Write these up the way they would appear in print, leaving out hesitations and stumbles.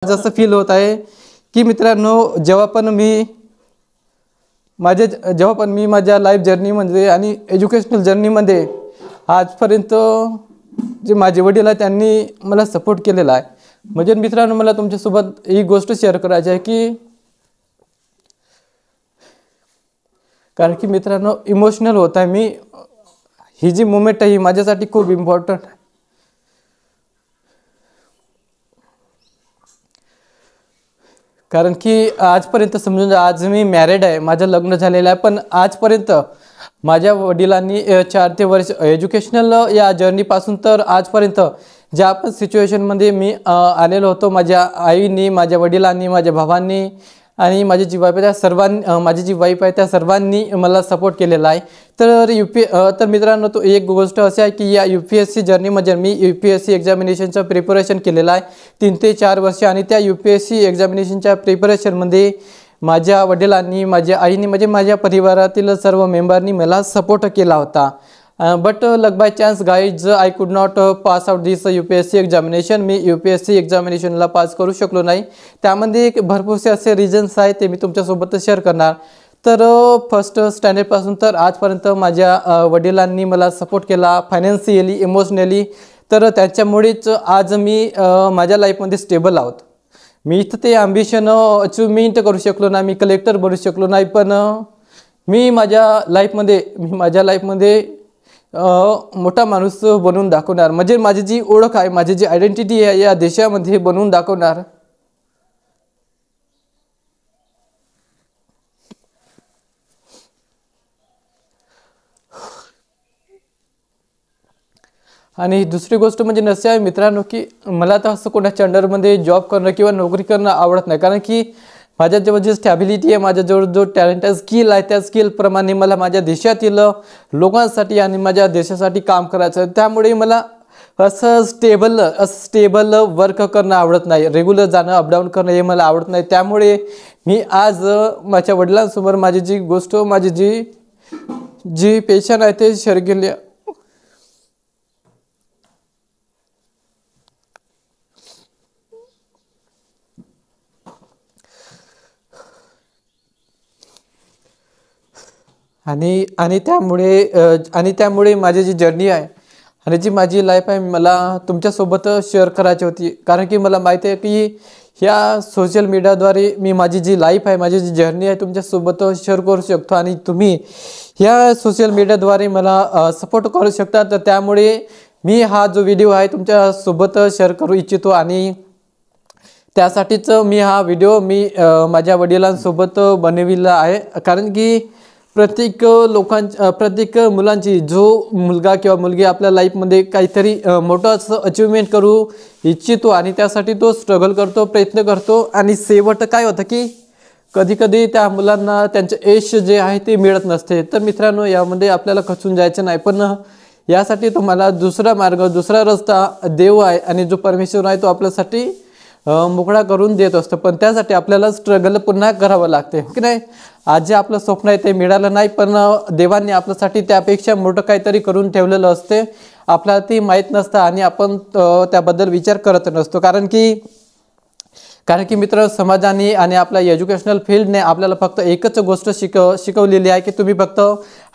जसं फील होत आहे की मित्रांनो, जेव्हा पण मी माझ्या लाईफ जर्नीमध्ये आणि एज्युकेशनल जर्नीमध्ये आजपर्यंत जे माझे वडील आहेत त्यांनी मला सपोर्ट केलेला आहे. म्हणजे मित्रांनो, मला तुमच्यासोबत एक गोष्ट शेअर करायची आहे की कारण की मित्रांनो, इमोशनल होत आहे मी. ही जी मोमेंट आहे ही माझ्यासाठी खूप इम्पॉर्टंट आहे. कारण की आजपर्यंत समजून जा, आज मी मॅरिड आहे, माझं लग्न झालेलं आहे, पण आजपर्यंत माझ्या वडिलांनी 4 ते वर्ष एज्युकेशनल या जर्नीपासून तर आजपर्यंत ज्या पण सिच्युएशनमध्ये मी आलेलो होतो, माझ्या आईनी, माझ्या वडिलांनी, माझ्या भावांनी आणि माझी जी वाईफ आहे त्या सर्वांनी, माझी जी वाईफ आहे त्या सर्वांनी मला सपोर्ट केलेला आहे. तर मित्रांनो, तो एक गोष्ट अशी आहे की या UPSC जर्नीमध्ये मी UPSC एक्झामिनेशनचं प्रिपरेशन केलेलं आहे 3 ते 4 वर्ष. आणि त्या UPSC एक्झामिनेशनच्या प्रिपरेशनमध्ये माझ्या वडिलांनी, माझ्या आईने, म्हणजे माझ्या परिवारातील सर्व मेंबरनी मला सपोर्ट केला होता. But luck by chance guys, I could not pass out this UPSC examination. मी UPSC एक्झामिनेशनला पास करू शकलो नाही. त्यामध्ये एक भरपूरसे असे रिझन्स आहेत, ते मी तुमच्यासोबत शेअर करणार. तर फर्स्ट स्टँडर्डपासून तर आजपर्यंत माझ्या वडिलांनी मला सपोर्ट केला फायनान्शियली, इमोशनली. तर त्याच्यामुळेच आज मी माझ्या लाईफमध्ये स्टेबल आहोत. मी इथं ते ॲम्बिशन अचिव्हमेंट करू शकलो नाही, मी कलेक्टर बनू शकलो नाही, पण मी माझ्या लाईफमध्ये मोठा माणूस बनवून दाखवणार. म्हणजे माझी जी ओळख आहे, माझी जी आयडेंटिटी आहे या देशामध्ये बनवून दाखवणार. आणि दुसरी गोष्ट म्हणजे नसे आहे मित्रांनो की मला तर असं कोणाच्या अंडरमध्ये जॉब करणं किंवा नोकरी करणं आवडत नाही. कारण की माझ्याजवळ जी स्टॅबिलिटी आहे, माझ्याजवळ जो टॅलेंट आहे, स्किल आहे, त्या स्किलप्रमाणे मला माझ्या देशातील लोकांसाठी आणि माझ्या देशासाठी काम करायचं आहे. त्यामुळे मला असं स्टेबल वर्क करणं आवडत नाही. रेग्युलर जाणं, अपडाऊन करणं हे मला आवडत नाही. त्यामुळे मी आज माझ्या वडिलांसमोर माझी जी गोष्ट, माझी जी पेशन आहे ते शेअर केली. आणि त्यामुळे माझी जी जर्नी आहे आणि जी माझी लाईफ आहे मला तुमच्यासोबत शेअर करायची होती. कारण की मला माहिती आहे की ह्या सोशल मीडियाद्वारे मी माझी जी लाईफ आहे, माझी जी जर्नी आहे तुमच्यासोबत शेअर करू शकतो आणि तुम्ही ह्या सोशल मीडियाद्वारे मला सपोर्ट करू शकता. तर त्यामुळे मी हा जो व्हिडिओ आहे तुमच्यासोबत शेअर करू इच्छितो आणि त्यासाठीच मी हा व्हिडिओ माझ्या वडिलांसोबत बनविला आहे. कारण की प्रत्येक मुलांची, जो मुलगा किंवा मुलगी आपल्या लाईफमध्ये काहीतरी मोठं असं अचिव्हमेंट करू इच्छितो आणि त्यासाठी तो स्ट्रगल करतो, प्रयत्न करतो आणि शेवट काय होतं की कधी त्या मुलांना त्यांचं यश जे आहे ते मिळत नसते. तर मित्रांनो, यामध्ये आपल्याला खचून जायचं नाही, पण यासाठी तुम्हाला दुसरा मार्ग, दुसरा रस्ता देव आहे आणि जो परमेश्वर आहे तो आपल्यासाठी मोकळा करून देत असतो. पण त्यासाठी आपल्याला स्ट्रगल पुन्हा करावं लागते की नाही. आज जे आपलं स्वप्न आहे ते मिळालं नाही, पण देवाने आपल्यासाठी त्यापेक्षा मोठं काहीतरी करून ठेवलेलं असते. आपल्याला ते माहीत नसतं आणि आपण त्याबद्दल विचार करत नसतो. कारण की मित्र, समाजाने आणि आपल्या एज्युकेशनल फील्डने आपल्याला फक्त एकच गोष्ट शिकवलेली आहे की तुम्ही फक्त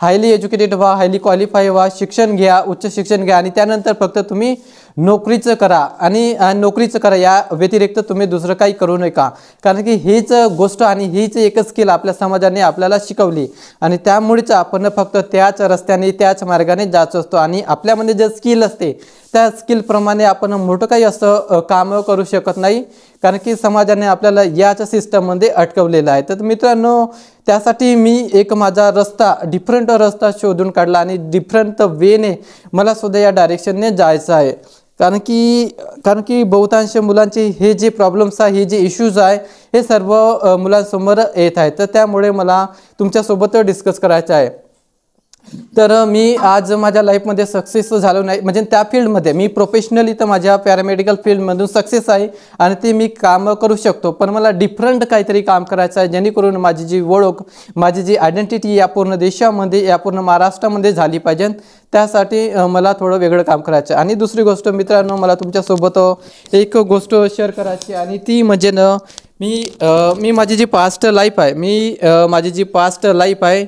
हायली एज्युकेटेड व्हा, हायली क्वालिफाय व्हा, शिक्षण घ्या, उच्च शिक्षण घ्या आणि त्यानंतर फक्त तुम्ही नोकरीचं करा आणि नोकरीचं करा. या व्यतिरिक्त तुम्ही दुसरं काही करू नका. कारण की हीच गोष्ट आणि हीच एक स्किल आपल्या समाजाने आपल्याला शिकवली आणि त्यामुळेच आपण फक्त त्याच रस्त्याने, त्याच मार्गाने जात असतो आणि आपल्यामध्ये जे स्किल असते त्या स्किलप्रमाणे आपण मोठं काही असं काम करू शकत नाही. कारण की समाजाने आपल्याला याच सिस्टममध्ये अटकवलेलं आहे. तर मित्रांनो, त्यासाठी मी माझा डिफरंट रस्ता शोधून काढला आणि डिफरंट वेने मला सुद्धा या डायरेक्शनने जायचं आहे. कारण की बहुतांश मुलांचे हे जे प्रॉब्लेम्स आहे, हे जे इश्यूज आहे, हे सर्व मुलांसमोर येत आहेत. तर त्यामुळे मला तुमच्यासोबत डिस्कस करायचं आहे. तर मी आज माझ्या लाईफमध्ये सक्सेस झालो नाही, म्हणजे त्या फील्डमध्ये मी प्रोफेशनली तर माझ्या पॅरामेडिकल फील्डमधून सक्सेस आहे आणि ते मी काम करू शकतो. पण मला डिफरंट काहीतरी काम करायचं आहे, जेणेकरून माझी जी ओळख, माझी जी आयडेंटिटी या पूर्ण देशामध्ये, या पूर्ण महाराष्ट्रामध्ये झाली पाहिजे. त्यासाठी मला थोडं वेगळं काम करायचं आहे. आणि दुसरी गोष्ट मित्रांनो, मला तुमच्यासोबत एक गोष्ट शेअर करायची, आणि ती म्हणजे ना, मी माझी जी पास्ट लाईफ आहे, माझी जी पास्ट लाईफ आहे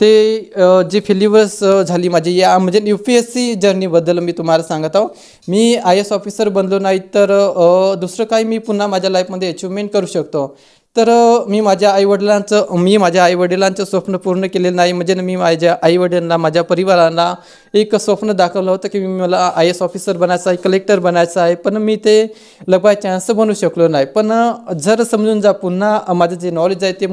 ते जी फेल्युअर्स झाली माझी या म्हणजे UPSC जर्नीबद्दल मी तुम्हाला सांगत आहो. मी IAS ऑफिसर बनलो नाही तर दुसरं काही मी पुन्हा माझ्या लाईफमध्ये अचिव्हमेंट करू शकतो. तर मी माझ्या आईवडिलांचं स्वप्न पूर्ण केलेलं नाही. म्हणजे मी माझ्या आईवडिलांना, माझ्या परिवाराला एक स्वप्न दाखवलं होतं की मला IAS ऑफिसर बनायचं आहे, कलेक्टर बनायचं आहे, पण मी ते बाय चान्स बनू शकलो नाही. पण जर समजून जा, पुन्हा माझं जे नॉलेज आहे ते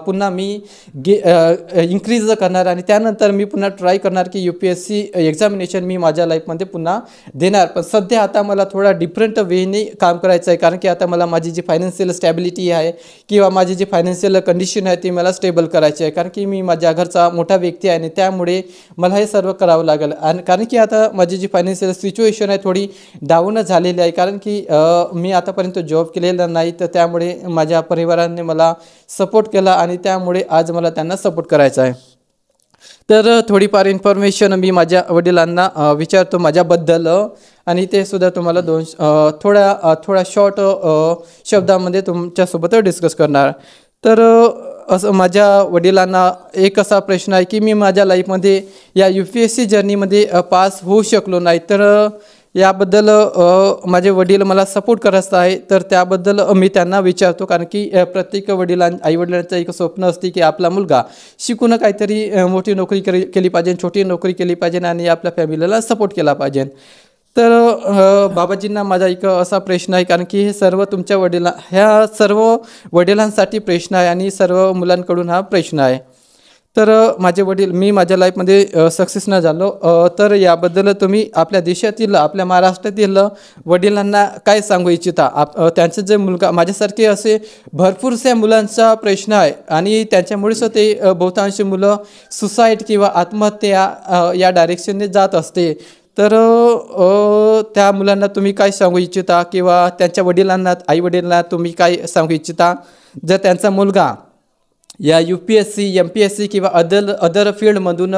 पुन्हा मी इन्क्रीज करणार, आणि त्यानंतर मी पुन्हा ट्राय करणार की UPSC एक्झामिनेशन मी माझ्या लाईफमध्ये पुन्हा देणार. पण सध्या आता मला थोडा डिफरंट वेने काम करायचं आहे, कारण की आता मला माझी जी फायनान्शियल स्टॅबिलिटी आहे किंवा माझी जी फायनान्शियल कंडिशन आहे ती मला स्टेबल करायची आहे, कारण की मी माझ्या घरचा मोठा व्यक्ती आहे आणि त्यामुळे मला हे सर्व करावं लागेल. आणि कारण की आता माझी जी फायनान्शियल सिच्युएशन आहे थोडी डाऊन झालेली आहे, कारण की मी आतापर्यंत जॉब केलेला नाही, तर त्यामुळे माझ्या परिवाराने मला सपोर्ट केला आणि त्यामुळे आज मला त्यांना सपोर्ट करायचा आहे. तर थोडीफार इन्फॉर्मेशन मी माझ्या वडिलांना विचारतो माझ्याबद्दल, आणि ते सुद्धा तुम्हाला थोड्या शॉर्ट शब्दामध्ये तुमच्यासोबत डिस्कस करणार. तर असं माझ्या वडिलांना एक असा प्रश्न आहे की मी माझ्या लाईफमध्ये या UPSC जर्नीमध्ये पास होऊ शकलो नाही, तर याबद्दल माझे वडील मला सपोर्ट करत आहे. तर त्याबद्दल मी त्यांना विचारतो, कारण की प्रत्येक आईवडिलांचं एक स्वप्न असते की आपला मुलगा शिकून काहीतरी मोठी नोकरी केली पाहिजे, छोटी नोकरी केली पाहिजे आणि आपल्या फॅमिलीला सपोर्ट केला पाहिजे. तर बाबाजींना माझा एक असा प्रश्न आहे, कारण की हे सर्व ह्या सर्व वडिलांसाठी प्रश्न आहे आणि सर्व मुलांकडून हा प्रश्न आहे. तर मी माझ्या लाईफमध्ये सक्सेस न झालो, तर याबद्दल तुम्ही आपल्या देशातील, आपल्या महाराष्ट्रातील वडिलांना काय सांगू इच्छिता? त्यांचे जे मुलगा, माझ्यासारखे असे भरपूरशा मुलांचा प्रश्न आहे आणि त्यांच्यामुळेच ते बहुतांश मुलं सुसाईड किंवा आत्महत्या या डायरेक्शनने जात असते. तर त्या मुलांना तुम्ही काय सांगू इच्छिता, किंवा त्यांच्या आईवडिलांना तुम्ही काय सांगू इच्छिता? जर त्यांचा मुलगा या UPSC, MPSC किंवा अदर फील्डमधून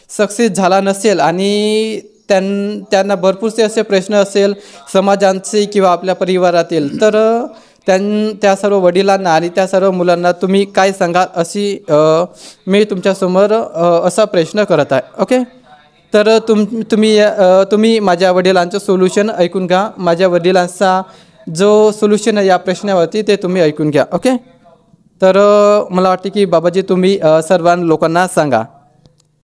सक्सेस झाला नसेल आणि त्यांना भरपूरसे असे प्रश्न असेल समाजांचे किंवा आपल्या परिवारातील, तर त्या सर्व वडिलांना आणि त्या सर्व मुलांना तुम्ही काय सांगाल, अशी मी तुमच्यासमोर असा प्रश्न करत आहे. ओके, तर तुम्ही माझ्या वडिलांचं सोल्युशन ऐकून घ्या. माझ्या वडिलांचा जो सोल्युशन आहे या प्रश्नावरती ते तुम्ही ऐकून घ्या. ओके, तर मला वाटते की बाबाजी तुम्ही सर्व लोकांना सांगा.